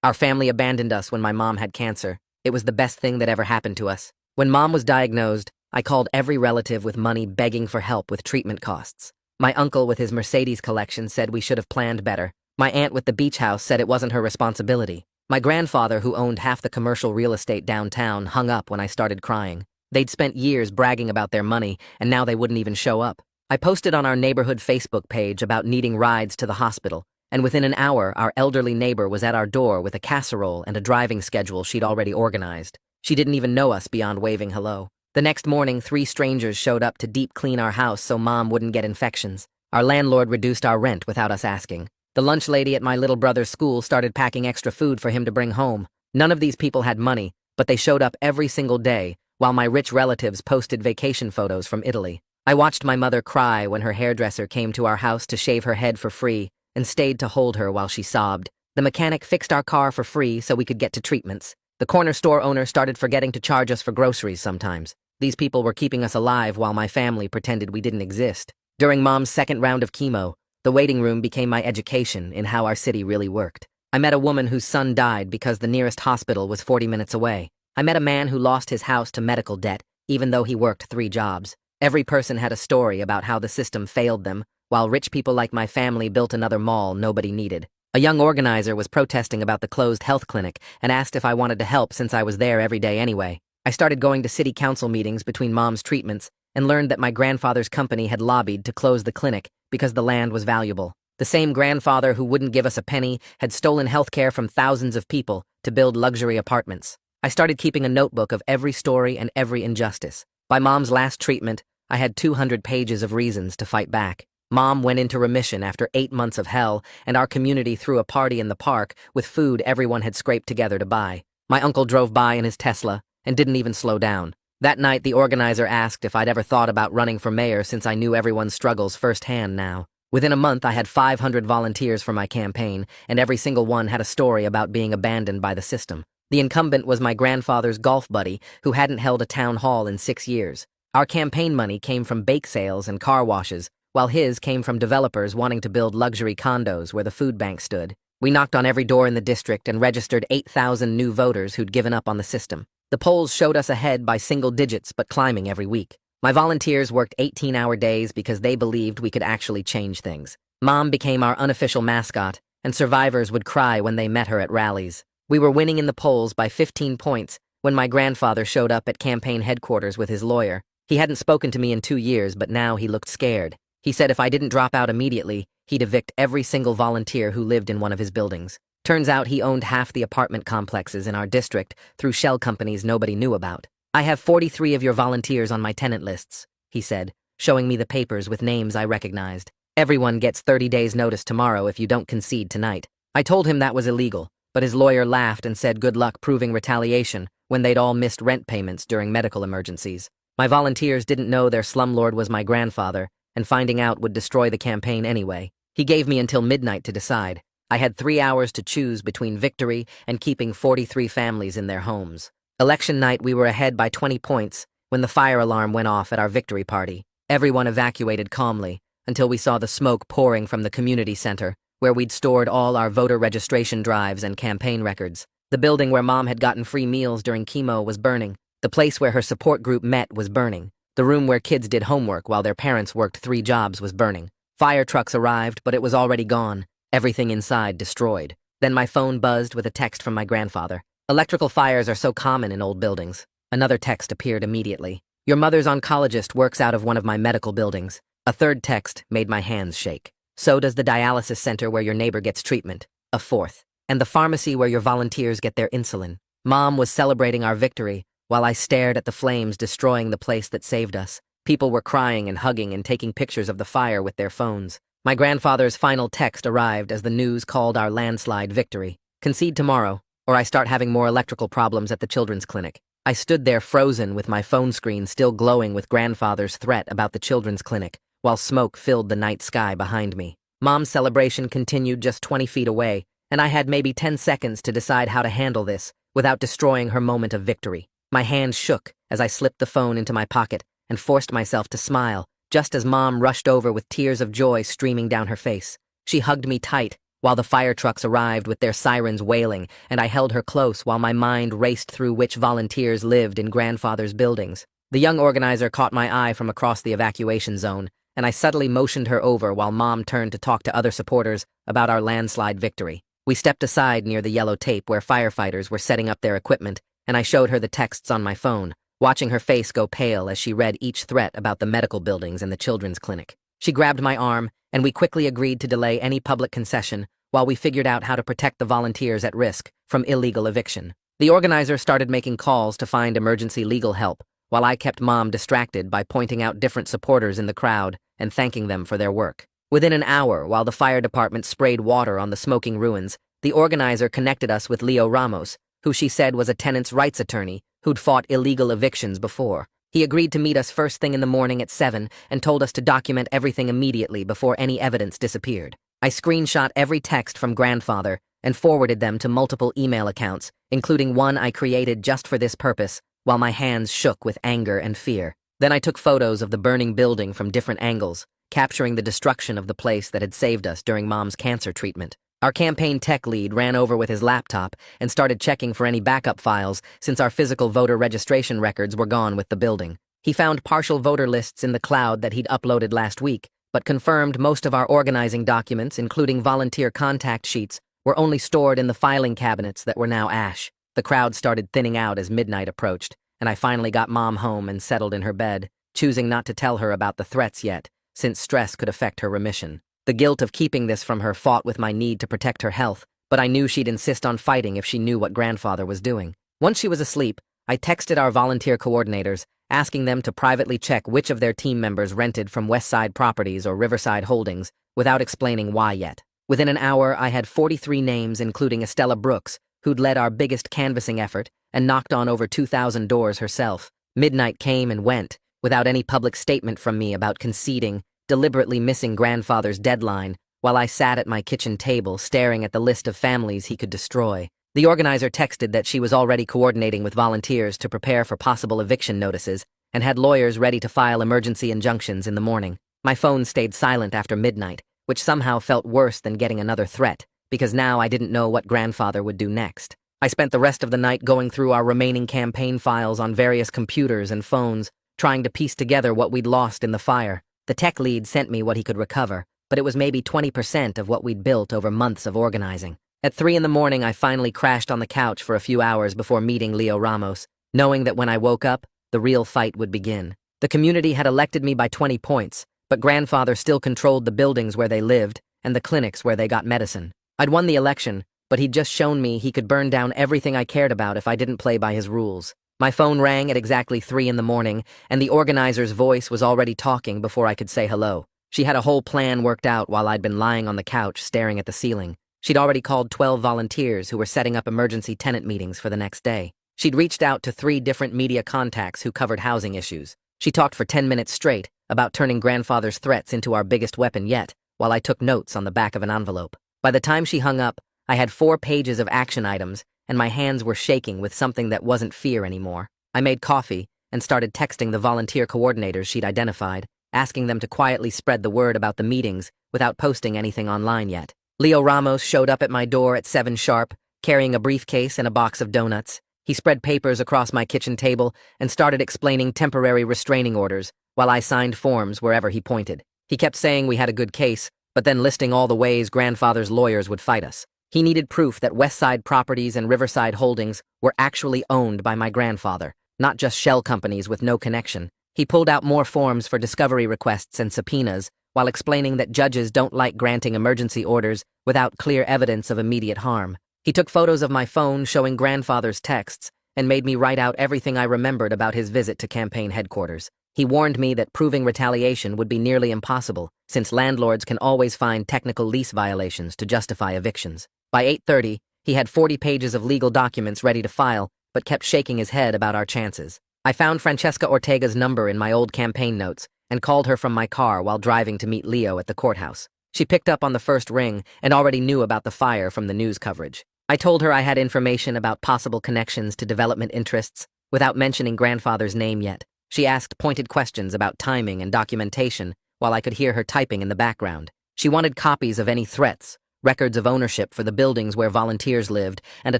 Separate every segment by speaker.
Speaker 1: Our family abandoned us when my mom had cancer. It was the best thing that ever happened to us. When mom was diagnosed, I called every relative with money begging for help with treatment costs. My uncle with his Mercedes collection said we should have planned better. My aunt with the beach house said it wasn't her responsibility. My grandfather, who owned half the commercial real estate downtown, hung up when I started crying. They'd spent years bragging about their money, and now they wouldn't even show up. I posted on our neighborhood Facebook page about needing rides to the hospital, and within an hour, our elderly neighbor was at our door with a casserole and a driving schedule she'd already organized. She didn't even know us beyond waving hello. The next morning, 3 strangers showed up to deep clean our house so mom wouldn't get infections. Our landlord reduced our rent without us asking. The lunch lady at my little brother's school started packing extra food for him to bring home. None of these people had money, but they showed up every single day, while my rich relatives posted vacation photos from Italy. I watched my mother cry when her hairdresser came to our house to shave her head for free, and stayed to hold her while she sobbed. The mechanic fixed our car for free so we could get to treatments. The corner store owner started forgetting to charge us for groceries sometimes. These people were keeping us alive while my family pretended we didn't exist. During mom's second round of chemo, the waiting room became my education in how our city really worked. I met a woman whose son died because the nearest hospital was 40 minutes away. I met a man who lost his house to medical debt, even though he worked 3 jobs. Every person had a story about how the system failed them, while rich people like my family built another mall nobody needed. A young organizer was protesting about the closed health clinic and asked if I wanted to help since I was there every day anyway. I started going to city council meetings between mom's treatments and learned that my grandfather's company had lobbied to close the clinic because the land was valuable. The same grandfather who wouldn't give us a penny had stolen healthcare from thousands of people to build luxury apartments. I started keeping a notebook of every story and every injustice. By mom's last treatment, I had 200 pages of reasons to fight back. Mom went into remission after 8 months of hell, and our community threw a party in the park with food everyone had scraped together to buy. My uncle drove by in his Tesla and didn't even slow down. That night, the organizer asked if I'd ever thought about running for mayor since I knew everyone's struggles firsthand now. Within a month, I had 500 volunteers for my campaign, and every single one had a story about being abandoned by the system. The incumbent was my grandfather's golf buddy, who hadn't held a town hall in 6 years. Our campaign money came from bake sales and car washes, while his came from developers wanting to build luxury condos where the food bank stood. We knocked on every door in the district and registered 8,000 new voters who'd given up on the system. The polls showed us ahead by single digits but climbing every week. My volunteers worked 18-hour days because they believed we could actually change things. Mom became our unofficial mascot, and survivors would cry when they met her at rallies. We were winning in the polls by 15 points when my grandfather showed up at campaign headquarters with his lawyer. He hadn't spoken to me in 2 years, but now he looked scared. He said if I didn't drop out immediately, he'd evict every single volunteer who lived in one of his buildings. Turns out he owned half the apartment complexes in our district through shell companies nobody knew about. I have 43 of your volunteers on my tenant lists, he said, showing me the papers with names I recognized. Everyone gets 30 days notice tomorrow if you don't concede tonight. I told him that was illegal, but his lawyer laughed and said good luck proving retaliation when they'd all missed rent payments during medical emergencies. My volunteers didn't know their slumlord was my grandfather, and finding out would destroy the campaign anyway. He gave me until midnight to decide. I had 3 hours to choose between victory and keeping 43 families in their homes. Election night, we were ahead by 20 points when the fire alarm went off at our victory party. Everyone evacuated calmly until we saw the smoke pouring from the community center, where we'd stored all our voter registration drives and campaign records. The building where Mom had gotten free meals during chemo was burning. The place where her support group met was burning. The room where kids did homework while their parents worked 3 jobs was burning. Fire trucks arrived, but it was already gone. Everything inside destroyed. Then my phone buzzed with a text from my grandfather. Electrical fires are so common in old buildings. Another text appeared immediately. Your mother's oncologist works out of one of my medical buildings. A third text made my hands shake. So does the dialysis center where your neighbor gets treatment. A fourth. And the pharmacy where your volunteers get their insulin. Mom was celebrating our victory, while I stared at the flames destroying the place that saved us. People were crying and hugging and taking pictures of the fire with their phones. My grandfather's final text arrived as the news called our landslide victory. Concede tomorrow, or I start having more electrical problems at the children's clinic. I stood there frozen with my phone screen still glowing with grandfather's threat about the children's clinic, while smoke filled the night sky behind me. Mom's celebration continued just 20 feet away, and I had maybe 10 seconds to decide how to handle this without destroying her moment of victory. My hands shook as I slipped the phone into my pocket and forced myself to smile, just as Mom rushed over with tears of joy streaming down her face. She hugged me tight, while the fire trucks arrived with their sirens wailing, and I held her close while my mind raced through which volunteers lived in grandfather's buildings. The young organizer caught my eye from across the evacuation zone, and I subtly motioned her over while Mom turned to talk to other supporters about our landslide victory. We stepped aside near the yellow tape where firefighters were setting up their equipment, and I showed her the texts on my phone, watching her face go pale as she read each threat about the medical buildings and the children's clinic. She grabbed my arm, and we quickly agreed to delay any public concession while we figured out how to protect the volunteers at risk from illegal eviction. The organizer started making calls to find emergency legal help, while I kept Mom distracted by pointing out different supporters in the crowd and thanking them for their work. Within an hour, while the fire department sprayed water on the smoking ruins, the organizer connected us with Leo Ramos, who she said was a tenants' rights attorney who'd fought illegal evictions before. He agreed to meet us first thing in the morning at 7 and told us to document everything immediately before any evidence disappeared. I screenshot every text from grandfather and forwarded them to multiple email accounts, including one I created just for this purpose, while my hands shook with anger and fear. Then I took photos of the burning building from different angles, capturing the destruction of the place that had saved us during Mom's cancer treatment. Our campaign tech lead ran over with his laptop and started checking for any backup files since our physical voter registration records were gone with the building. He found partial voter lists in the cloud that he'd uploaded last week, but confirmed most of our organizing documents, including volunteer contact sheets, were only stored in the filing cabinets that were now ash. The crowd started thinning out as midnight approached, and I finally got Mom home and settled in her bed, choosing not to tell her about the threats yet, since stress could affect her remission. The guilt of keeping this from her fought with my need to protect her health, but I knew she'd insist on fighting if she knew what grandfather was doing. Once she was asleep, I texted our volunteer coordinators, asking them to privately check which of their team members rented from Westside Properties or Riverside Holdings, without explaining why yet. Within an hour, I had 43 names, including Estella Brooks, who'd led our biggest canvassing effort and knocked on over 2,000 doors herself. Midnight came and went, without any public statement from me about conceding, deliberately missing grandfather's deadline, while I sat at my kitchen table staring at the list of families he could destroy. The organizer texted that she was already coordinating with volunteers to prepare for possible eviction notices and had lawyers ready to file emergency injunctions in the morning. My phone stayed silent after midnight, which somehow felt worse than getting another threat, because now I didn't know what grandfather would do next. I spent the rest of the night going through our remaining campaign files on various computers and phones, trying to piece together what we'd lost in the fire. The tech lead sent me what he could recover, but it was maybe 20% of what we'd built over months of organizing. At 3 in the morning, I finally crashed on the couch for a few hours before meeting Leo Ramos, knowing that when I woke up, the real fight would begin. The community had elected me by 20 points, but grandfather still controlled the buildings where they lived and the clinics where they got medicine. I'd won the election, but he'd just shown me he could burn down everything I cared about if I didn't play by his rules. My phone rang at exactly 3 in the morning, and the organizer's voice was already talking before I could say hello. She had a whole plan worked out while I'd been lying on the couch staring at the ceiling. She'd already called 12 volunteers who were setting up emergency tenant meetings for the next day. She'd reached out to 3 different media contacts who covered housing issues. She talked for 10 minutes straight about turning grandfather's threats into our biggest weapon yet, while I took notes on the back of an envelope. By the time she hung up, I had 4 pages of action items, and my hands were shaking with something that wasn't fear anymore. I made coffee and started texting the volunteer coordinators she'd identified, asking them to quietly spread the word about the meetings without posting anything online yet. Leo Ramos showed up at my door at 7 sharp, carrying a briefcase and a box of donuts. He spread papers across my kitchen table and started explaining temporary restraining orders while I signed forms wherever he pointed. He kept saying we had a good case, but then listing all the ways grandfather's lawyers would fight us. He needed proof that Westside Properties and Riverside Holdings were actually owned by my grandfather, not just shell companies with no connection. He pulled out more forms for discovery requests and subpoenas, while explaining that judges don't like granting emergency orders without clear evidence of immediate harm. He took photos of my phone showing grandfather's texts and made me write out everything I remembered about his visit to campaign headquarters. He warned me that proving retaliation would be nearly impossible, since landlords can always find technical lease violations to justify evictions. By 8:30, he had 40 pages of legal documents ready to file, but kept shaking his head about our chances. I found Francesca Ortega's number in my old campaign notes and called her from my car while driving to meet Leo at the courthouse. She picked up on the first ring and already knew about the fire from the news coverage. I told her I had information about possible connections to development interests without mentioning grandfather's name yet. She asked pointed questions about timing and documentation while I could hear her typing in the background. She wanted copies of any threats, records of ownership for the buildings where volunteers lived, and a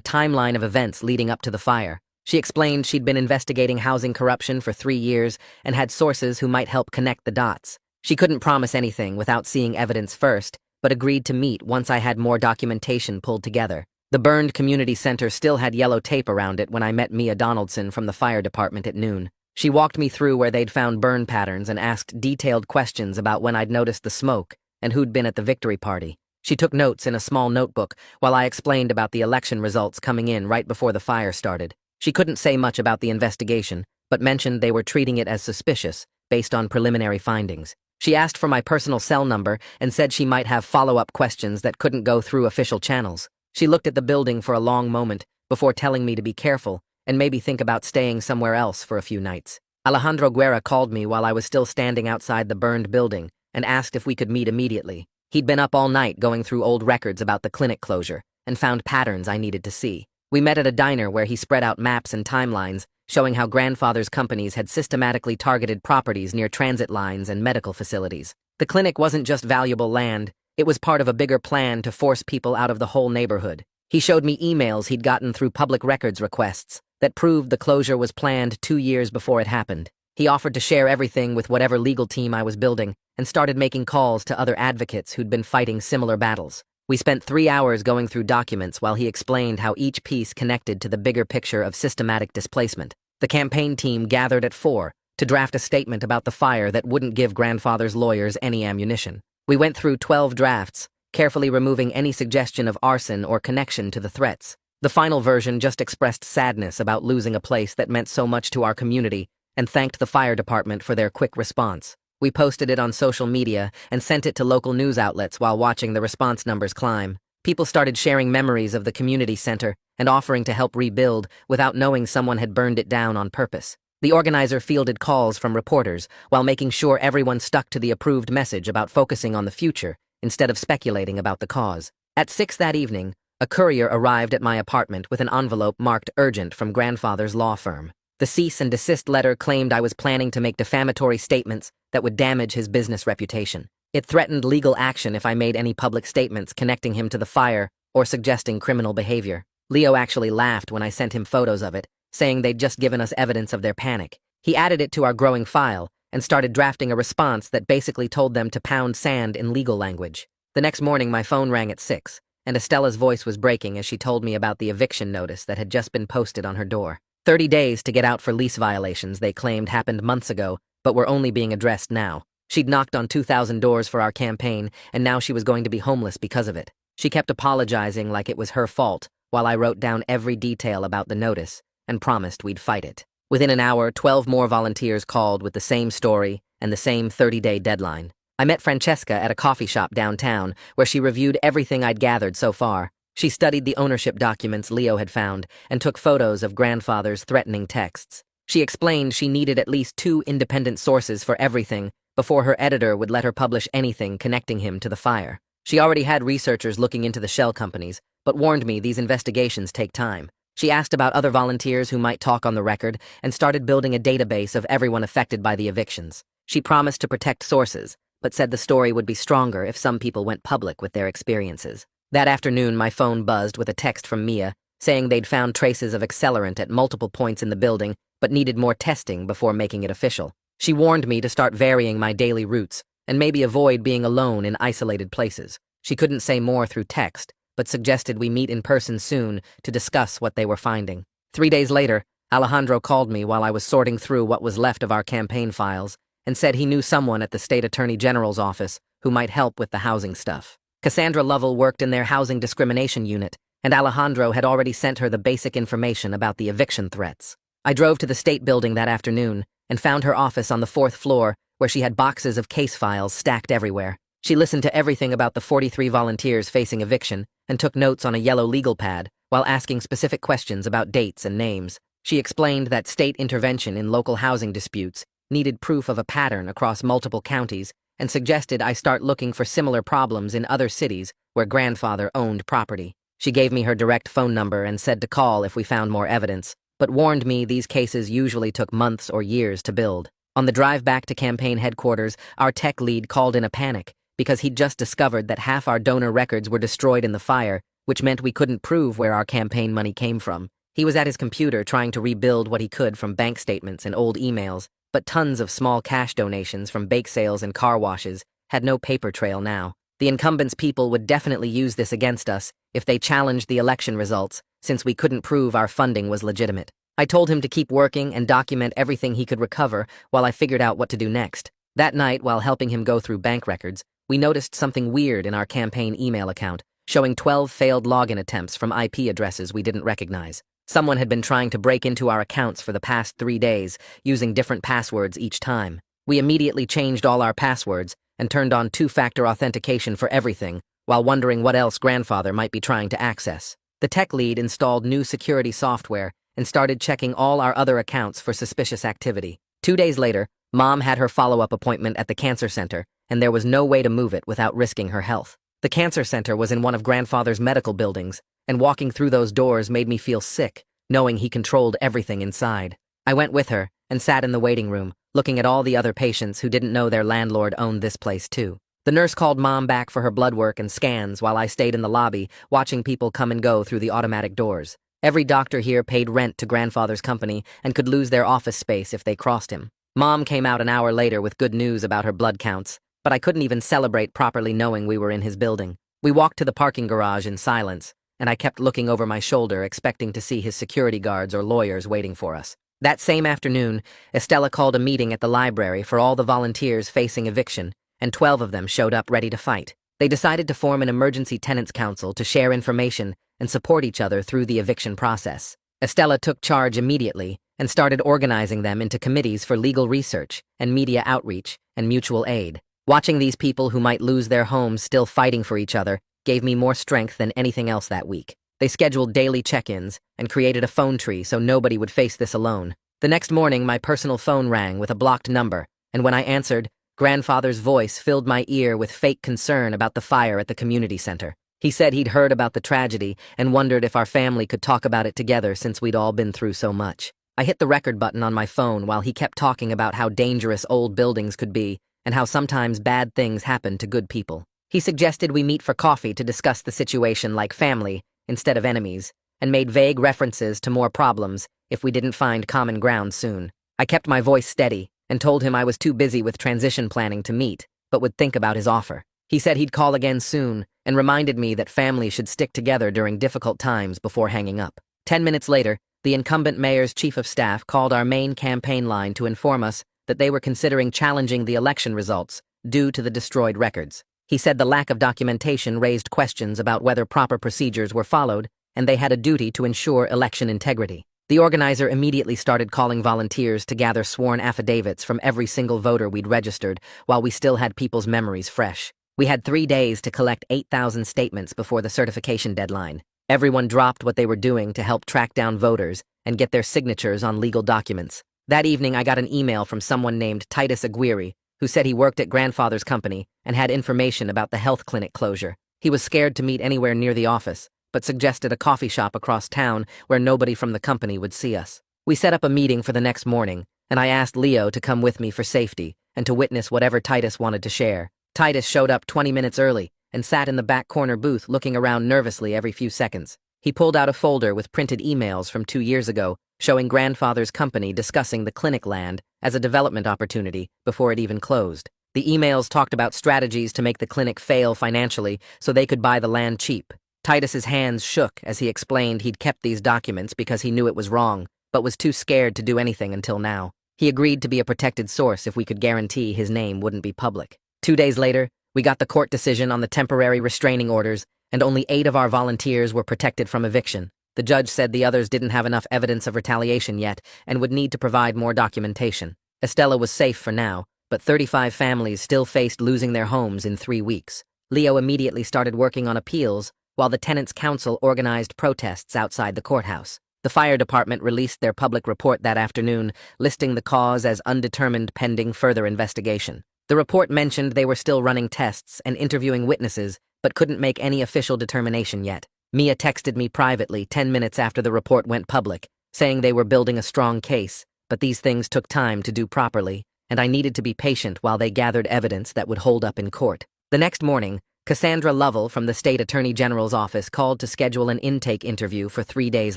Speaker 1: timeline of events leading up to the fire. She explained she'd been investigating housing corruption for 3 years and had sources who might help connect the dots. She couldn't promise anything without seeing evidence first, but agreed to meet once I had more documentation pulled together. The burned community center still had yellow tape around it when I met Mia Donaldson from the fire department at noon. She walked me through where they'd found burn patterns and asked detailed questions about when I'd noticed the smoke and who'd been at the victory party. She took notes in a small notebook while I explained about the election results coming in right before the fire started. She couldn't say much about the investigation, but mentioned they were treating it as suspicious based on preliminary findings. She asked for my personal cell number and said she might have follow-up questions that couldn't go through official channels. She looked at the building for a long moment before telling me to be careful and maybe think about staying somewhere else for a few nights. Alejandro Guerra called me while I was still standing outside the burned building and asked if we could meet immediately. He'd been up all night going through old records about the clinic closure and found patterns I needed to see. We met at a diner where he spread out maps and timelines showing how grandfather's companies had systematically targeted properties near transit lines and medical facilities. The clinic wasn't just valuable land, it was part of a bigger plan to force people out of the whole neighborhood. He showed me emails he'd gotten through public records requests that proved the closure was planned 2 years before it happened. He offered to share everything with whatever legal team I was building and started making calls to other advocates who'd been fighting similar battles. We spent 3 hours going through documents while he explained how each piece connected to the bigger picture of systematic displacement. The campaign team gathered at 4 to draft a statement about the fire that wouldn't give grandfather's lawyers any ammunition. We went through 12 drafts, carefully removing any suggestion of arson or connection to the threats. The final version just expressed sadness about losing a place that meant so much to our community and thanked the fire department for their quick response. We posted it on social media and sent it to local news outlets while watching the response numbers climb. People started sharing memories of the community center and offering to help rebuild without knowing someone had burned it down on purpose. The organizer fielded calls from reporters while making sure everyone stuck to the approved message about focusing on the future instead of speculating about the cause. At 6 that evening, a courier arrived at my apartment with an envelope marked urgent from grandfather's law firm. The cease and desist letter claimed I was planning to make defamatory statements that would damage his business reputation. It threatened legal action if I made any public statements connecting him to the fire or suggesting criminal behavior. Leo actually laughed when I sent him photos of it, saying they'd just given us evidence of their panic. He added it to our growing file and started drafting a response that basically told them to pound sand in legal language. The next morning, my phone rang at 6, and Estella's voice was breaking as she told me about the eviction notice that had just been posted on her door. 30 days to get out for lease violations they claimed happened months ago, but were only being addressed now. She'd knocked on 2,000 doors for our campaign, and now she was going to be homeless because of it. She kept apologizing like it was her fault, while I wrote down every detail about the notice and promised we'd fight it. Within an hour, 12 more volunteers called with the same story and the same 30-day deadline. I met Francesca at a coffee shop downtown, where she reviewed everything I'd gathered so far. She studied the ownership documents Leo had found and took photos of grandfather's threatening texts. She explained she needed at least 2 independent sources for everything before her editor would let her publish anything connecting him to the fire. She already had researchers looking into the shell companies, but warned me these investigations take time. She asked about other volunteers who might talk on the record and started building a database of everyone affected by the evictions. She promised to protect sources, but said the story would be stronger if some people went public with their experiences. That afternoon, my phone buzzed with a text from Mia, saying they'd found traces of accelerant at multiple points in the building, but needed more testing before making it official. She warned me to start varying my daily routes, and maybe avoid being alone in isolated places. She couldn't say more through text, but suggested we meet in person soon to discuss what they were finding. 3 days later, Alejandro called me while I was sorting through what was left of our campaign files, and said he knew someone at the State Attorney General's office who might help with the housing stuff. Cassandra Lovell worked in their housing discrimination unit, and Alejandro had already sent her the basic information about the eviction threats. I drove to the state building that afternoon and found her office on the 4th floor, where she had boxes of case files stacked everywhere. She listened to everything about the 43 volunteers facing eviction and took notes on a yellow legal pad while asking specific questions about dates and names. She explained that state intervention in local housing disputes needed proof of a pattern across multiple counties and suggested I start looking for similar problems in other cities where grandfather owned property. She gave me her direct phone number and said to call if we found more evidence, but warned me these cases usually took months or years to build. On the drive back to campaign headquarters, our tech lead called in a panic because he'd just discovered that half our donor records were destroyed in the fire, which meant we couldn't prove where our campaign money came from. He was at his computer trying to rebuild what he could from bank statements and old emails, but tons of small cash donations from bake sales and car washes had no paper trail now. The incumbent's people would definitely use this against us if they challenged the election results, since we couldn't prove our funding was legitimate. I told him to keep working and document everything he could recover while I figured out what to do next. That night, while helping him go through bank records, we noticed something weird in our campaign email account, showing 12 failed login attempts from IP addresses we didn't recognize. Someone had been trying to break into our accounts for the past 3 days, using different passwords each time. We immediately changed all our passwords and turned on two-factor authentication for everything, while wondering what else grandfather might be trying to access. The tech lead installed new security software and started checking all our other accounts for suspicious activity. 2 days later, Mom had her follow-up appointment at the cancer center, and there was no way to move it without risking her health. The cancer center was in one of grandfather's medical buildings, and walking through those doors made me feel sick, knowing he controlled everything inside. I went with her and sat in the waiting room, looking at all the other patients who didn't know their landlord owned this place too. The nurse called Mom back for her blood work and scans while I stayed in the lobby, watching people come and go through the automatic doors. Every doctor here paid rent to grandfather's company and could lose their office space if they crossed him. Mom came out an hour later with good news about her blood counts, but I couldn't even celebrate properly knowing we were in his building. We walked to the parking garage in silence, and I kept looking over my shoulder, expecting to see his security guards or lawyers waiting for us. That same afternoon, Estella called a meeting at the library for all the volunteers facing eviction, and 12 of them showed up ready to fight. They decided to form an emergency tenants council to share information and support each other through the eviction process. Estella took charge immediately and started organizing them into committees for legal research and media outreach and mutual aid. Watching these people who might lose their homes still fighting for each other gave me more strength than anything else that week. They scheduled daily check-ins and created a phone tree so nobody would face this alone. The next morning, my personal phone rang with a blocked number, and when I answered, grandfather's voice filled my ear with fake concern about the fire at the community center. He said he'd heard about the tragedy and wondered if our family could talk about it together since we'd all been through so much. I hit the record button on my phone while he kept talking about how dangerous old buildings could be and how sometimes bad things happen to good people. He suggested we meet for coffee to discuss the situation like family instead of enemies, and made vague references to more problems if we didn't find common ground soon. I kept my voice steady and told him I was too busy with transition planning to meet, but would think about his offer. He said he'd call again soon and reminded me that family should stick together during difficult times before hanging up. 10 minutes later, the incumbent mayor's chief of staff called our main campaign line to inform us that they were considering challenging the election results due to the destroyed records. He said the lack of documentation raised questions about whether proper procedures were followed, and they had a duty to ensure election integrity. The organizer immediately started calling volunteers to gather sworn affidavits from every single voter we'd registered while we still had people's memories fresh. We had 3 days to collect 8,000 statements before the certification deadline. Everyone dropped what they were doing to help track down voters and get their signatures on legal documents. That evening, I got an email from someone named Titus Aguirre, who said he worked at grandfather's company and had information about the health clinic closure. He was scared to meet anywhere near the office, but suggested a coffee shop across town where nobody from the company would see us. We set up a meeting for the next morning, and I asked Leo to come with me for safety and to witness whatever Titus wanted to share. Titus showed up 20 minutes early and sat in the back corner booth looking around nervously every few seconds. He pulled out a folder with printed emails from 2 years ago, showing grandfather's company discussing the clinic land as a development opportunity before it even closed. The emails talked about strategies to make the clinic fail financially so they could buy the land cheap. Titus's hands shook as he explained he'd kept these documents because he knew it was wrong, but was too scared to do anything until now. He agreed to be a protected source if we could guarantee his name wouldn't be public. 2 days later, we got the court decision on the temporary restraining orders, and only 8 of our volunteers were protected from eviction. The judge said the others didn't have enough evidence of retaliation yet and would need to provide more documentation. Estella was safe for now, but 35 families still faced losing their homes in 3 weeks. Leo immediately started working on appeals, while the Tenants' Council organized protests outside the courthouse. The fire department released their public report that afternoon, listing the cause as undetermined pending further investigation. The report mentioned they were still running tests and interviewing witnesses, but couldn't make any official determination yet. Mia texted me privately 10 minutes after the report went public, saying they were building a strong case, but these things took time to do properly, and I needed to be patient while they gathered evidence that would hold up in court. The next morning, Cassandra Lovell from the State Attorney General's office called to schedule an intake interview for 3 days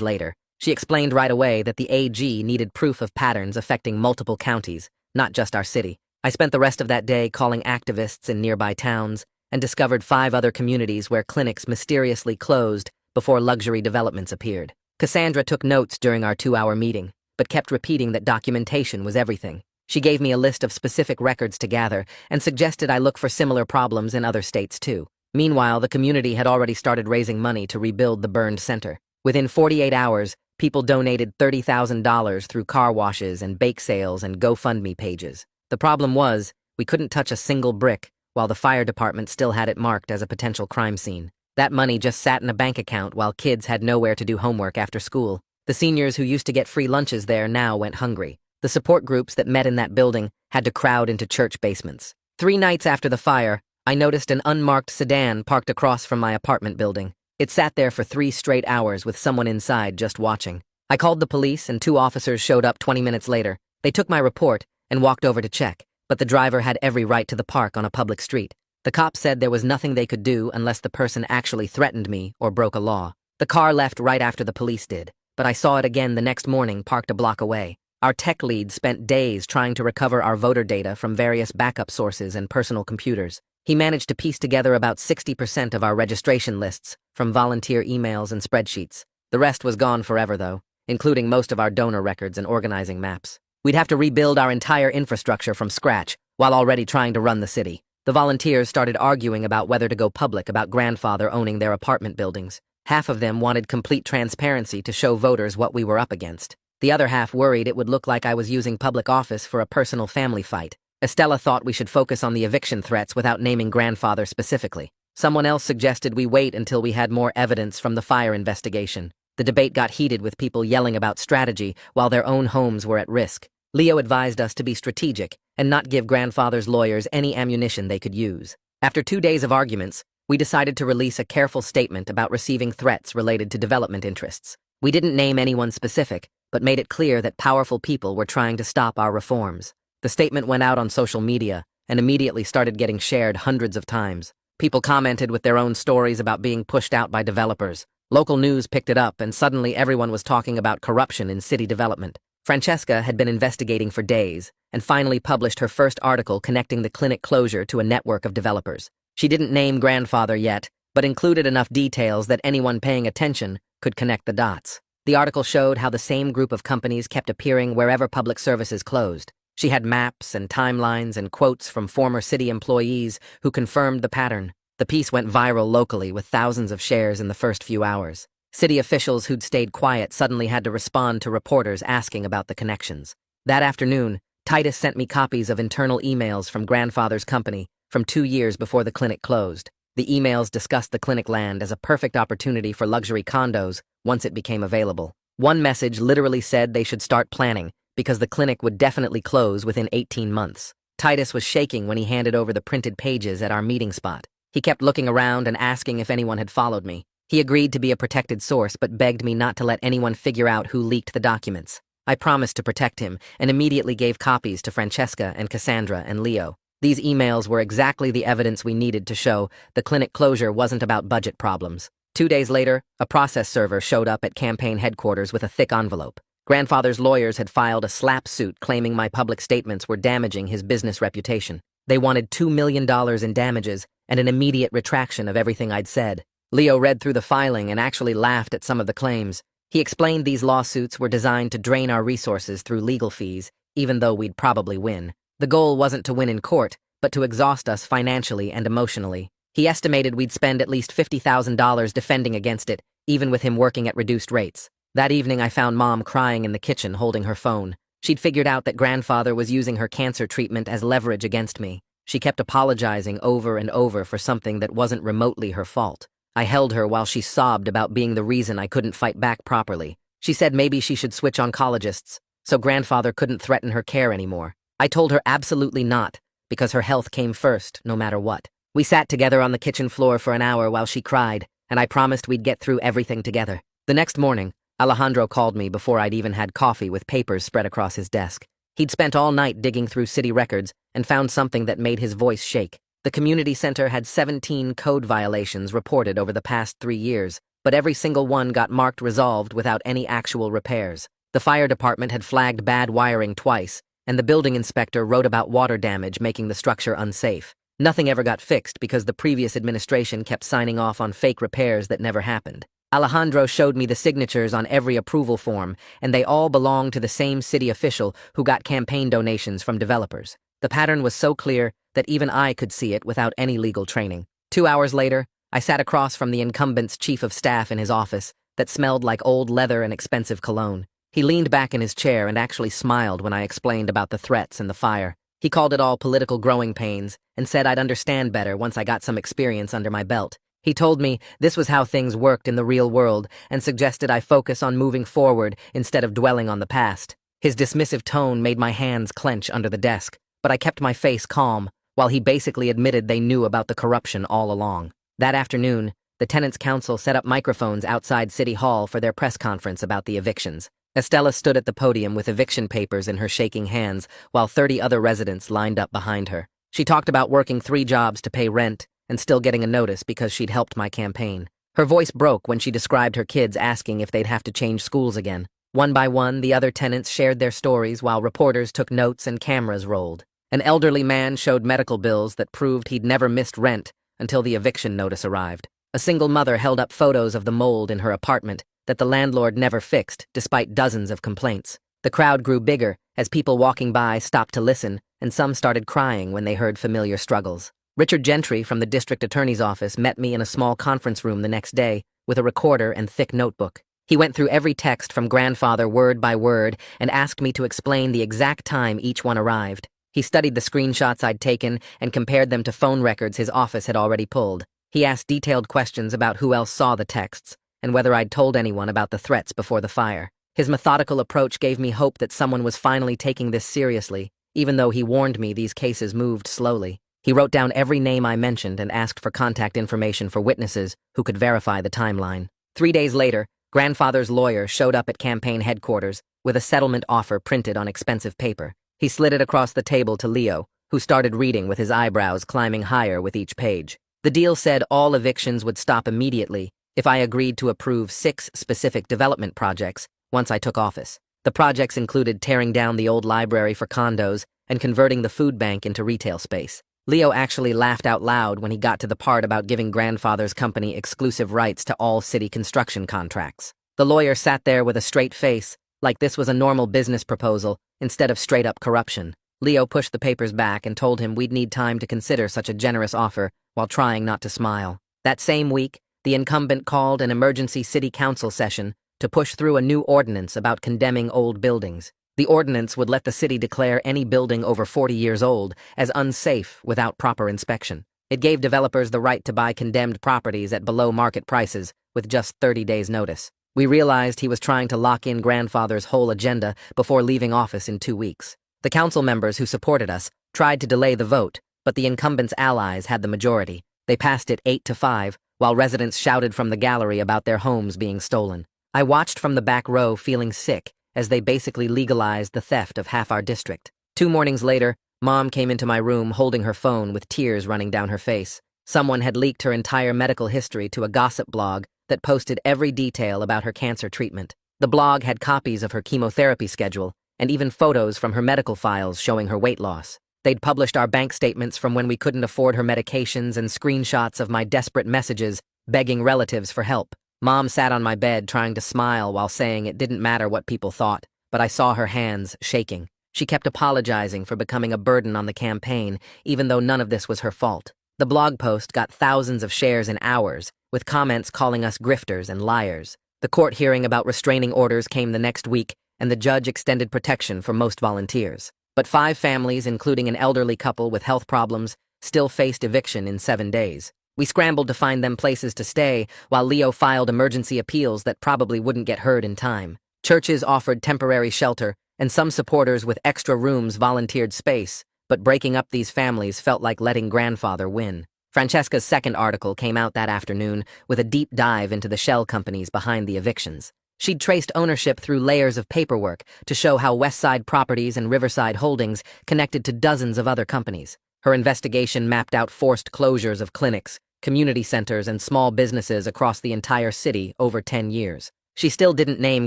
Speaker 1: later. She explained right away that the AG needed proof of patterns affecting multiple counties, not just our city. I spent the rest of that day calling activists in nearby towns and discovered 5 other communities where clinics mysteriously closed before luxury developments appeared. Cassandra took notes during our 2-hour meeting, but kept repeating that documentation was everything. She gave me a list of specific records to gather and suggested I look for similar problems in other states too. Meanwhile, the community had already started raising money to rebuild the burned center. Within 48 hours, people donated $30,000 through car washes and bake sales and GoFundMe pages. The problem was, we couldn't touch a single brick, while the fire department still had it marked as a potential crime scene. That money just sat in a bank account while kids had nowhere to do homework after school. The seniors who used to get free lunches there now went hungry. The support groups that met in that building had to crowd into church basements. 3 nights after the fire, I noticed an unmarked sedan parked across from my apartment building. It sat there for 3 straight hours with someone inside just watching. I called the police and 2 officers showed up 20 minutes later. They took my report and walked over to check, but the driver had every right to the park on a public street. The cops said there was nothing they could do unless the person actually threatened me or broke a law. The car left right after the police did, but I saw it again the next morning parked a block away. Our tech lead spent days trying to recover our voter data from various backup sources and personal computers. He managed to piece together about 60% of our registration lists from volunteer emails and spreadsheets. The rest was gone forever, though, including most of our donor records and organizing maps. We'd have to rebuild our entire infrastructure from scratch while already trying to run the city. The volunteers started arguing about whether to go public about grandfather owning their apartment buildings. Half of them wanted complete transparency to show voters what we were up against. The other half worried it would look like I was using public office for a personal family fight. Estella thought we should focus on the eviction threats without naming grandfather specifically. Someone else suggested we wait until we had more evidence from the fire investigation. The debate got heated with people yelling about strategy while their own homes were at risk. Leo advised us to be strategic and not give grandfather's lawyers any ammunition they could use. After 2 days of arguments, we decided to release a careful statement about receiving threats related to development interests. We didn't name anyone specific, but made it clear that powerful people were trying to stop our reforms. The statement went out on social media and immediately started getting shared hundreds of times. People commented with their own stories about being pushed out by developers. Local news picked it up and suddenly everyone was talking about corruption in city development. Francesca had been investigating for days and finally published her first article connecting the clinic closure to a network of developers. She didn't name grandfather yet, but included enough details that anyone paying attention could connect the dots. The article showed how the same group of companies kept appearing wherever public services closed. She had maps and timelines and quotes from former city employees who confirmed the pattern. The piece went viral locally with thousands of shares in the first few hours. City officials who'd stayed quiet suddenly had to respond to reporters asking about the connections. That afternoon, Titus sent me copies of internal emails from grandfather's company from 2 years before the clinic closed. The emails discussed the clinic land as a perfect opportunity for luxury condos once it became available. One message literally said they should start planning because the clinic would definitely close within 18 months. Titus was shaking when he handed over the printed pages at our meeting spot. He kept looking around and asking if anyone had followed me. He agreed to be a protected source but begged me not to let anyone figure out who leaked the documents. I promised to protect him and immediately gave copies to Francesca and Cassandra and Leo. These emails were exactly the evidence we needed to show the clinic closure wasn't about budget problems. 2 days later, a process server showed up at campaign headquarters with a thick envelope. Grandfather's lawyers had filed a slap suit claiming my public statements were damaging his business reputation. They wanted $2 million in damages and an immediate retraction of everything I'd said. Leo read through the filing and actually laughed at some of the claims. He explained these lawsuits were designed to drain our resources through legal fees, even though we'd probably win. The goal wasn't to win in court, but to exhaust us financially and emotionally. He estimated we'd spend at least $50,000 defending against it, even with him working at reduced rates. That evening I found Mom crying in the kitchen holding her phone. She'd figured out that grandfather was using her cancer treatment as leverage against me. She kept apologizing over and over for something that wasn't remotely her fault. I held her while she sobbed about being the reason I couldn't fight back properly. She said maybe she should switch oncologists, so grandfather couldn't threaten her care anymore. I told her absolutely not, because her health came first, no matter what. We sat together on the kitchen floor for an hour while she cried, and I promised we'd get through everything together. The next morning, Alejandro called me before I'd even had coffee with papers spread across his desk. He'd spent all night digging through city records and found something that made his voice shake. The community center had 17 code violations reported over the past 3 years, but every single one got marked resolved without any actual repairs. The fire department had flagged bad wiring twice, and the building inspector wrote about water damage making the structure unsafe. Nothing ever got fixed because the previous administration kept signing off on fake repairs that never happened. Alejandro showed me the signatures on every approval form, and they all belonged to the same city official who got campaign donations from developers. The pattern was so clear that even I could see it without any legal training. 2 hours later, I sat across from the incumbent's chief of staff in his office that smelled like old leather and expensive cologne. He leaned back in his chair and actually smiled when I explained about the threats and the fire. He called it all political growing pains and said I'd understand better once I got some experience under my belt. He told me this was how things worked in the real world and suggested I focus on moving forward instead of dwelling on the past. His dismissive tone made my hands clench under the desk, but I kept my face calm while he basically admitted they knew about the corruption all along. That afternoon, the Tenants' Council set up microphones outside City Hall for their press conference about the evictions. Estella stood at the podium with eviction papers in her shaking hands while 30 other residents lined up behind her. She talked about working 3 jobs to pay rent and still getting a notice because she'd helped my campaign. Her voice broke when she described her kids asking if they'd have to change schools again. One by one, the other tenants shared their stories while reporters took notes and cameras rolled. An elderly man showed medical bills that proved he'd never missed rent until the eviction notice arrived. A single mother held up photos of the mold in her apartment that the landlord never fixed, despite dozens of complaints. The crowd grew bigger as people walking by stopped to listen, and some started crying when they heard familiar struggles. Richard Gentry from the district attorney's office met me in a small conference room the next day with a recorder and thick notebook. He went through every text from grandfather word by word and asked me to explain the exact time each one arrived. He studied the screenshots I'd taken and compared them to phone records his office had already pulled. He asked detailed questions about who else saw the texts and whether I'd told anyone about the threats before the fire. His methodical approach gave me hope that someone was finally taking this seriously, even though he warned me these cases moved slowly. He wrote down every name I mentioned and asked for contact information for witnesses who could verify the timeline. 3 days later, grandfather's lawyer showed up at campaign headquarters with a settlement offer printed on expensive paper. He slid it across the table to Leo, who started reading with his eyebrows climbing higher with each page. The deal said all evictions would stop immediately if I agreed to approve 6 specific development projects once I took office. The projects included tearing down the old library for condos and converting the food bank into retail space. Leo actually laughed out loud when he got to the part about giving grandfather's company exclusive rights to all city construction contracts. The lawyer sat there with a straight face, like this was a normal business proposal instead of straight-up corruption. Leo pushed the papers back and told him we'd need time to consider such a generous offer while trying not to smile. That same week, the incumbent called an emergency city council session to push through a new ordinance about condemning old buildings. The ordinance would let the city declare any building over 40 years old as unsafe without proper inspection. It gave developers the right to buy condemned properties at below market prices with just 30 days' notice. We realized he was trying to lock in grandfather's whole agenda before leaving office in 2 weeks. The council members who supported us tried to delay the vote, but the incumbent's allies had the majority. They passed it 8-5, while residents shouted from the gallery about their homes being stolen. I watched from the back row feeling sick as they basically legalized the theft of half our district. 2 mornings later, Mom came into my room holding her phone with tears running down her face. Someone had leaked her entire medical history to a gossip blog that posted every detail about her cancer treatment. The blog had copies of her chemotherapy schedule and even photos from her medical files showing her weight loss. They'd published our bank statements from when we couldn't afford her medications and screenshots of my desperate messages begging relatives for help. Mom sat on my bed trying to smile while saying it didn't matter what people thought, but I saw her hands shaking. She kept apologizing for becoming a burden on the campaign, even though none of this was her fault. The blog post got thousands of shares in hours, with comments calling us grifters and liars. The court hearing about restraining orders came the next week, and the judge extended protection for most volunteers. But 5 families, including an elderly couple with health problems, still faced eviction in 7 days. We scrambled to find them places to stay, while Leo filed emergency appeals that probably wouldn't get heard in time. Churches offered temporary shelter, and some supporters with extra rooms volunteered space, but breaking up these families felt like letting grandfather win. Francesca's second article came out that afternoon with a deep dive into the shell companies behind the evictions. She'd traced ownership through layers of paperwork to show how Westside Properties and Riverside Holdings connected to dozens of other companies. Her investigation mapped out forced closures of clinics, community centers, and small businesses across the entire city over 10 years. She still didn't name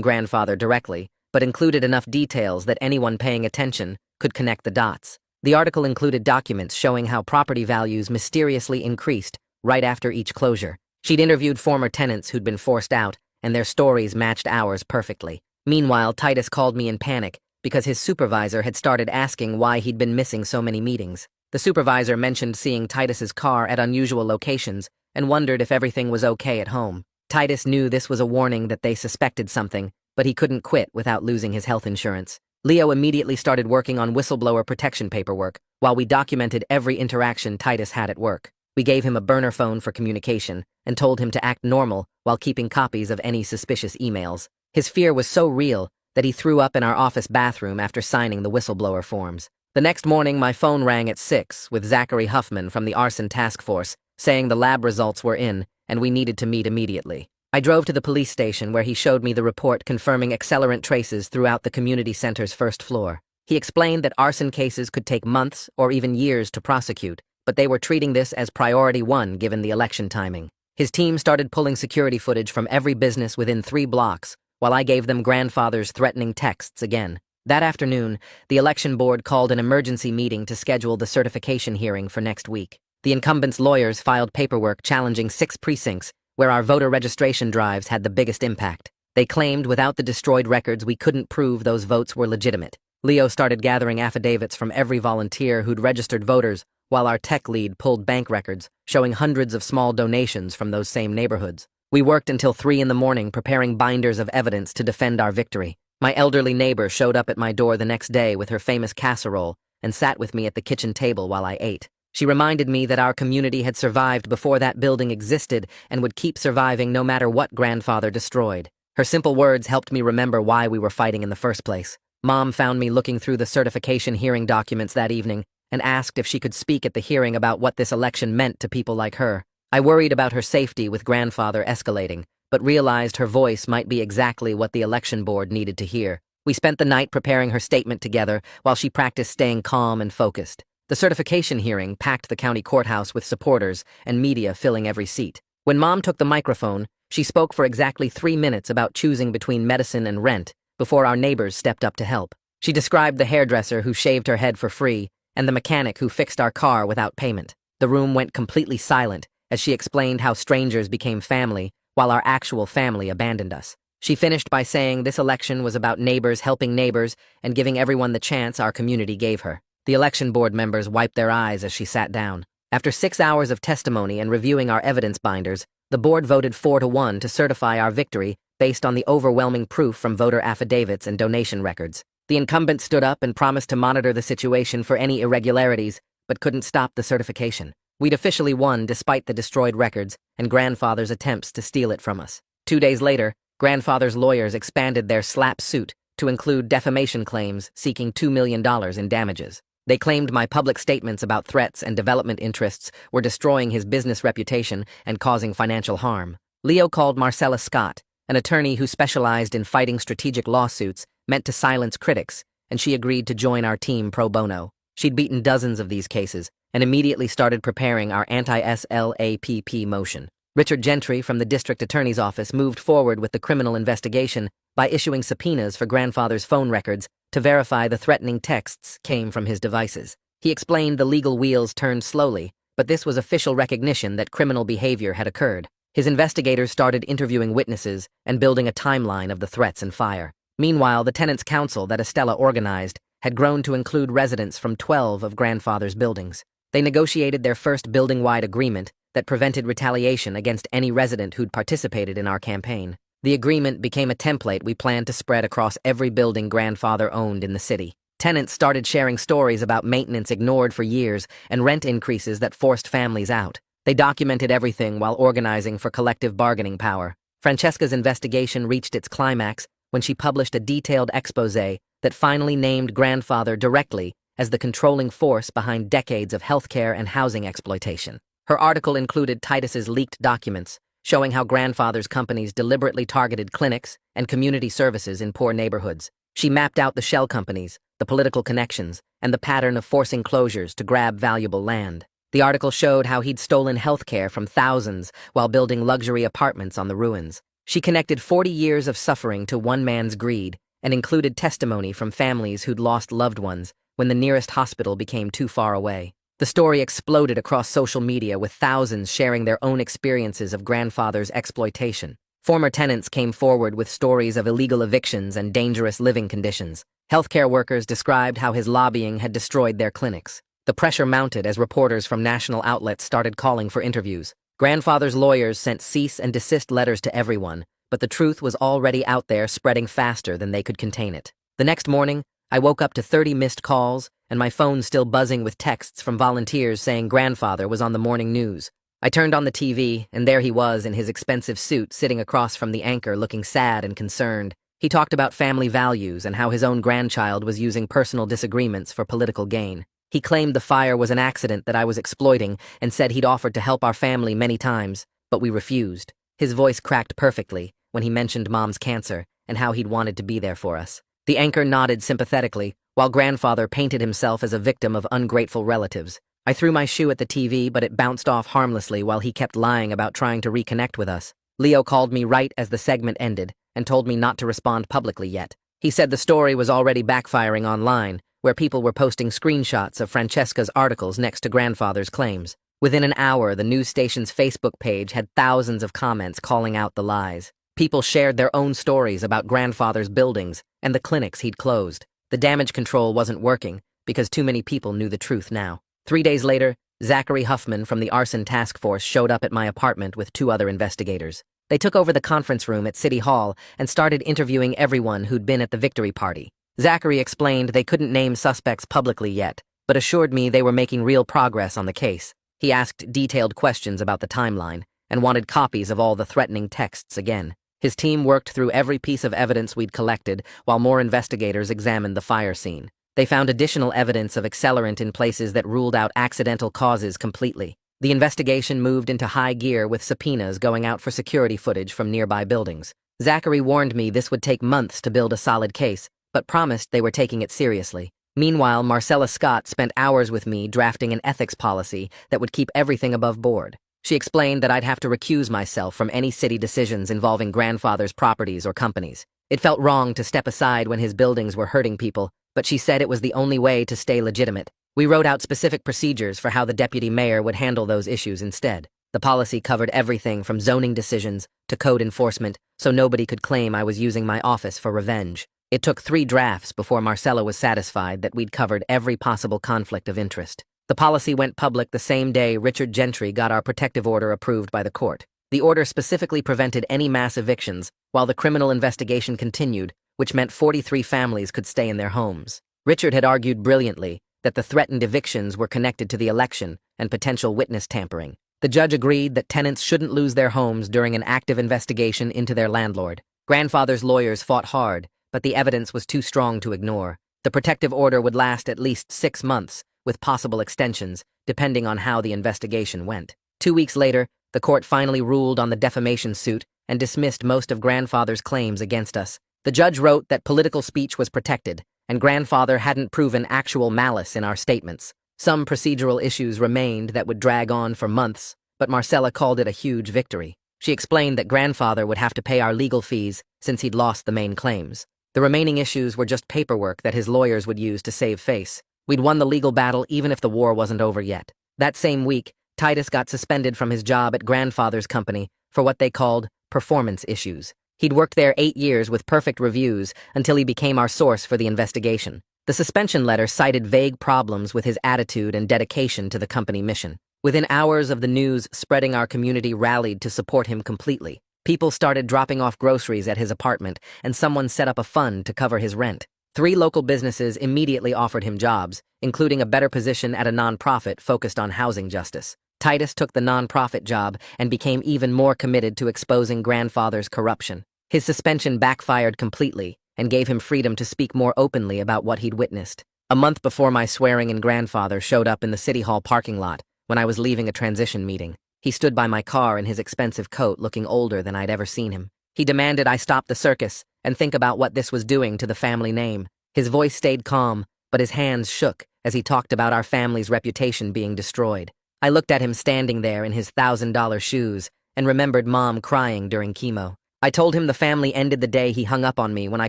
Speaker 1: grandfather directly, but included enough details that anyone paying attention could connect the dots. The article included documents showing how property values mysteriously increased right after each closure. She'd interviewed former tenants who'd been forced out, and their stories matched ours perfectly. Meanwhile, Titus called me in panic because his supervisor had started asking why he'd been missing so many meetings. The supervisor mentioned seeing Titus's car at unusual locations and wondered if everything was okay at home. Titus knew this was a warning that they suspected something, but he couldn't quit without losing his health insurance. Leo immediately started working on whistleblower protection paperwork while we documented every interaction Titus had at work. We gave him a burner phone for communication and told him to act normal while keeping copies of any suspicious emails. His fear was so real that he threw up in our office bathroom after signing the whistleblower forms. The next morning, my phone rang at 6 with Zachary Huffman from the arson task force saying the lab results were in and we needed to meet immediately. I drove to the police station where he showed me the report confirming accelerant traces throughout the community center's first floor. He explained that arson cases could take months or even years to prosecute, but they were treating this as priority one given the election timing. His team started pulling security footage from every business within 3 blocks, while I gave them grandfather's threatening texts again. That afternoon, the election board called an emergency meeting to schedule the certification hearing for next week. The incumbent's lawyers filed paperwork challenging 6 precincts where our voter registration drives had the biggest impact. They claimed without the destroyed records we couldn't prove those votes were legitimate. Leo started gathering affidavits from every volunteer who'd registered voters, while our tech lead pulled bank records showing hundreds of small donations from those same neighborhoods. We worked until 3 in the morning preparing binders of evidence to defend our victory. My elderly neighbor showed up at my door the next day with her famous casserole and sat with me at the kitchen table while I ate. She reminded me that our community had survived before that building existed and would keep surviving no matter what grandfather destroyed. Her simple words helped me remember why we were fighting in the first place. Mom found me looking through the certification hearing documents that evening and asked if she could speak at the hearing about what this election meant to people like her. I worried about her safety with grandfather escalating, but realized her voice might be exactly what the election board needed to hear. We spent the night preparing her statement together while she practiced staying calm and focused. The certification hearing packed the county courthouse with supporters and media filling every seat. When Mom took the microphone, she spoke for exactly 3 minutes about choosing between medicine and rent before our neighbors stepped up to help. She described the hairdresser who shaved her head for free and the mechanic who fixed our car without payment. The room went completely silent as she explained how strangers became family while our actual family abandoned us. She finished by saying this election was about neighbors helping neighbors and giving everyone the chance our community gave her. The election board members wiped their eyes as she sat down. After 6 hours of testimony and reviewing our evidence binders, the board voted 4-1 to certify our victory based on the overwhelming proof from voter affidavits and donation records. The incumbent stood up and promised to monitor the situation for any irregularities, but couldn't stop the certification. We'd officially won despite the destroyed records and grandfather's attempts to steal it from us. 2 days later, grandfather's lawyers expanded their slap suit to include defamation claims seeking $2 million in damages. They claimed my public statements about threats and development interests were destroying his business reputation and causing financial harm. Leo called Marcella Scott, an attorney who specialized in fighting strategic lawsuits meant to silence critics, and she agreed to join our team pro bono. She'd beaten dozens of these cases and immediately started preparing our anti-SLAPP motion. Richard Gentry from the district attorney's office moved forward with the criminal investigation by issuing subpoenas for grandfather's phone records to verify the threatening texts came from his devices. He explained the legal wheels turned slowly, but this was official recognition that criminal behavior had occurred. His investigators started interviewing witnesses and building a timeline of the threats and fire. Meanwhile, the tenants' council that Estella organized had grown to include residents from 12 of grandfather's buildings. They negotiated their first building-wide agreement that prevented retaliation against any resident who'd participated in our campaign. The agreement became a template we planned to spread across every building grandfather owned in the city. Tenants started sharing stories about maintenance ignored for years and rent increases that forced families out. They documented everything while organizing for collective bargaining power. Francesca's investigation reached its climax when she published a detailed exposé that finally named grandfather directly as the controlling force behind decades of healthcare and housing exploitation. Her article included Titus's leaked documents, showing how grandfather's companies deliberately targeted clinics and community services in poor neighborhoods. She mapped out the shell companies, the political connections, and the pattern of forcing closures to grab valuable land. The article showed how he'd stolen healthcare from thousands while building luxury apartments on the ruins. She connected 40 years of suffering to one man's greed and included testimony from families who'd lost loved ones when the nearest hospital became too far away. The story exploded across social media with thousands sharing their own experiences of grandfather's exploitation. Former tenants came forward with stories of illegal evictions and dangerous living conditions. Healthcare workers described how his lobbying had destroyed their clinics. The pressure mounted as reporters from national outlets started calling for interviews. Grandfather's lawyers sent cease and desist letters to everyone, but the truth was already out there, spreading faster than they could contain it. The next morning, I woke up to 30 missed calls, and my phone still buzzing with texts from volunteers saying grandfather was on the morning news. I turned on the TV, and there he was in his expensive suit, sitting across from the anchor, looking sad and concerned. He talked about family values and how his own grandchild was using personal disagreements for political gain. He claimed the fire was an accident that I was exploiting and said he'd offered to help our family many times, but we refused. His voice cracked perfectly when he mentioned Mom's cancer and how he'd wanted to be there for us. The anchor nodded sympathetically, while grandfather painted himself as a victim of ungrateful relatives. I threw my shoe at the TV, but it bounced off harmlessly while he kept lying about trying to reconnect with us. Leo called me right as the segment ended and told me not to respond publicly yet. He said the story was already backfiring online, where people were posting screenshots of Francesca's articles next to grandfather's claims. Within an hour, the news station's Facebook page had thousands of comments calling out the lies. People shared their own stories about grandfather's buildings and the clinics he'd closed. The damage control wasn't working because too many people knew the truth now. 3 days later, Zachary Huffman from the Arson Task Force showed up at my apartment with 2 other investigators. They took over the conference room at City Hall and started interviewing everyone who'd been at the victory party. Zachary explained they couldn't name suspects publicly yet, but assured me they were making real progress on the case. He asked detailed questions about the timeline and wanted copies of all the threatening texts again. His team worked through every piece of evidence we'd collected while more investigators examined the fire scene. They found additional evidence of accelerant in places that ruled out accidental causes completely. The investigation moved into high gear with subpoenas going out for security footage from nearby buildings. Zachary warned me this would take months to build a solid case, but promised they were taking it seriously. Meanwhile, Marcella Scott spent hours with me drafting an ethics policy that would keep everything above board. She explained that I'd have to recuse myself from any city decisions involving grandfather's properties or companies. It felt wrong to step aside when his buildings were hurting people, but she said it was the only way to stay legitimate. We wrote out specific procedures for how the deputy mayor would handle those issues instead. The policy covered everything from zoning decisions to code enforcement, so nobody could claim I was using my office for revenge. It took 3 drafts before Marcella was satisfied that we'd covered every possible conflict of interest. The policy went public the same day Richard Gentry got our protective order approved by the court. The order specifically prevented any mass evictions, while the criminal investigation continued, which meant 43 families could stay in their homes. Richard had argued brilliantly that the threatened evictions were connected to the election and potential witness tampering. The judge agreed that tenants shouldn't lose their homes during an active investigation into their landlord. Grandfather's lawyers fought hard, but the evidence was too strong to ignore. The protective order would last at least 6 months, with possible extensions, depending on how the investigation went. 2 weeks later, the court finally ruled on the defamation suit and dismissed most of grandfather's claims against us. The judge wrote that political speech was protected, and grandfather hadn't proven actual malice in our statements. Some procedural issues remained that would drag on for months, but Marcella called it a huge victory. She explained that grandfather would have to pay our legal fees since he'd lost the main claims. The remaining issues were just paperwork that his lawyers would use to save face. We'd won the legal battle even if the war wasn't over yet. That same week, Titus got suspended from his job at grandfather's company for what they called performance issues. He'd worked there 8 years with perfect reviews until he became our source for the investigation. The suspension letter cited vague problems with his attitude and dedication to the company mission. Within hours of the news spreading, our community rallied to support him completely. People started dropping off groceries at his apartment, and someone set up a fund to cover his rent. 3 local businesses immediately offered him jobs, including a better position at a nonprofit focused on housing justice. Titus took the nonprofit job and became even more committed to exposing grandfather's corruption. His suspension backfired completely and gave him freedom to speak more openly about what he'd witnessed. A month before my swearing-in, grandfather showed up in the City Hall parking lot when I was leaving a transition meeting. He stood by my car in his expensive coat, looking older than I'd ever seen him. He demanded I stop the circus and think about what this was doing to the family name. His voice stayed calm, but his hands shook as he talked about our family's reputation being destroyed. I looked at him standing there in his $1,000 shoes and remembered Mom crying during chemo. I told him the family ended the day he hung up on me when I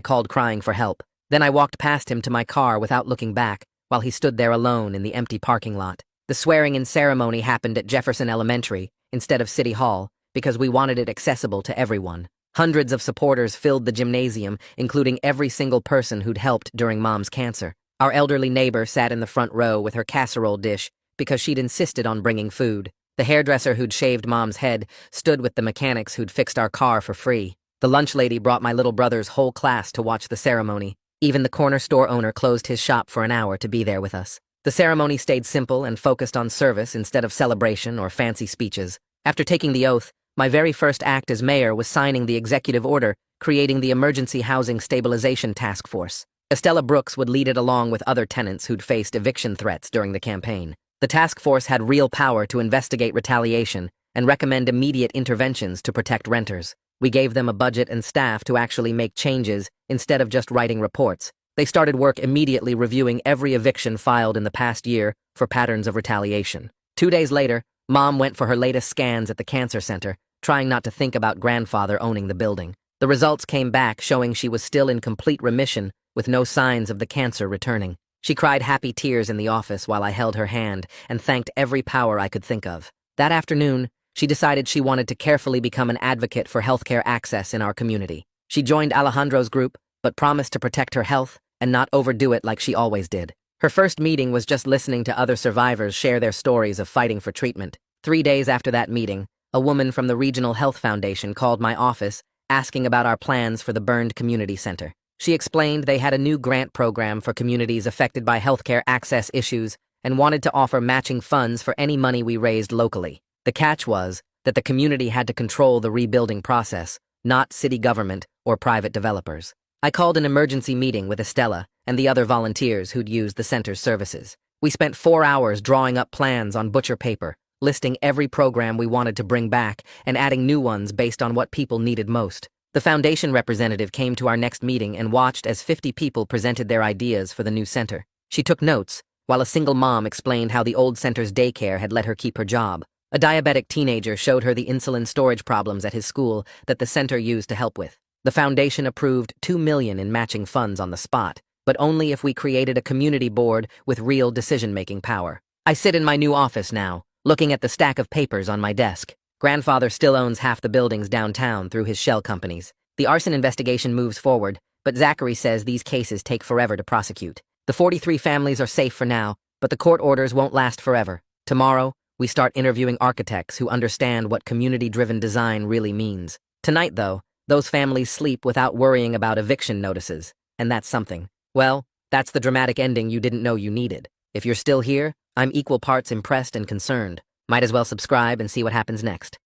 Speaker 1: called crying for help. Then I walked past him to my car without looking back while he stood there alone in the empty parking lot. The swearing-in ceremony happened at Jefferson Elementary instead of City Hall because we wanted it accessible to everyone. Hundreds of supporters filled the gymnasium, including every single person who'd helped during Mom's cancer. Our elderly neighbor sat in the front row with her casserole dish because she'd insisted on bringing food. The hairdresser who'd shaved Mom's head stood with the mechanics who'd fixed our car for free. The lunch lady brought my little brother's whole class to watch the ceremony. Even the corner store owner closed his shop for an hour to be there with us. The ceremony stayed simple and focused on service instead of celebration or fancy speeches. After taking the oath, my very first act as mayor was signing the executive order creating the Emergency Housing Stabilization Task Force. Estella Brooks would lead it along with other tenants who'd faced eviction threats during the campaign. The task force had real power to investigate retaliation and recommend immediate interventions to protect renters. We gave them a budget and staff to actually make changes instead of just writing reports. They started work immediately reviewing every eviction filed in the past year for patterns of retaliation. 2 days later, Mom went for her latest scans at the cancer center, trying not to think about grandfather owning the building. The results came back showing she was still in complete remission with no signs of the cancer returning. She cried happy tears in the office while I held her hand and thanked every power I could think of. That afternoon, she decided she wanted to carefully become an advocate for healthcare access in our community. She joined Alejandro's group, but promised to protect her health and not overdo it like she always did. Her first meeting was just listening to other survivors share their stories of fighting for treatment. 3 days after that meeting, a woman from the Regional Health Foundation called my office asking about our plans for the burned community center. She explained they had a new grant program for communities affected by healthcare access issues and wanted to offer matching funds for any money we raised locally. The catch was that the community had to control the rebuilding process, not city government or private developers. I called an emergency meeting with Estella and the other volunteers who'd used the center's services. We spent 4 hours drawing up plans on butcher paper, listing every program we wanted to bring back and adding new ones based on what people needed most. The foundation representative came to our next meeting and watched as 50 people presented their ideas for the new center. She took notes, while a single mom explained how the old center's daycare had let her keep her job. A diabetic teenager showed her the insulin storage problems at his school that the center used to help with. The foundation approved $2 million in matching funds on the spot, but only if we created a community board with real decision-making power. I sit in my new office now, looking at the stack of papers on my desk. Grandfather still owns half the buildings downtown through his shell companies. The arson investigation moves forward, but Zachary says these cases take forever to prosecute. The 43 families are safe for now, but the court orders won't last forever. Tomorrow, we start interviewing architects who understand what community-driven design really means. Tonight, though, those families sleep without worrying about eviction notices, and that's something. Well, that's the dramatic ending you didn't know you needed. If you're still here, I'm equal parts impressed and concerned. Might as well subscribe and see what happens next.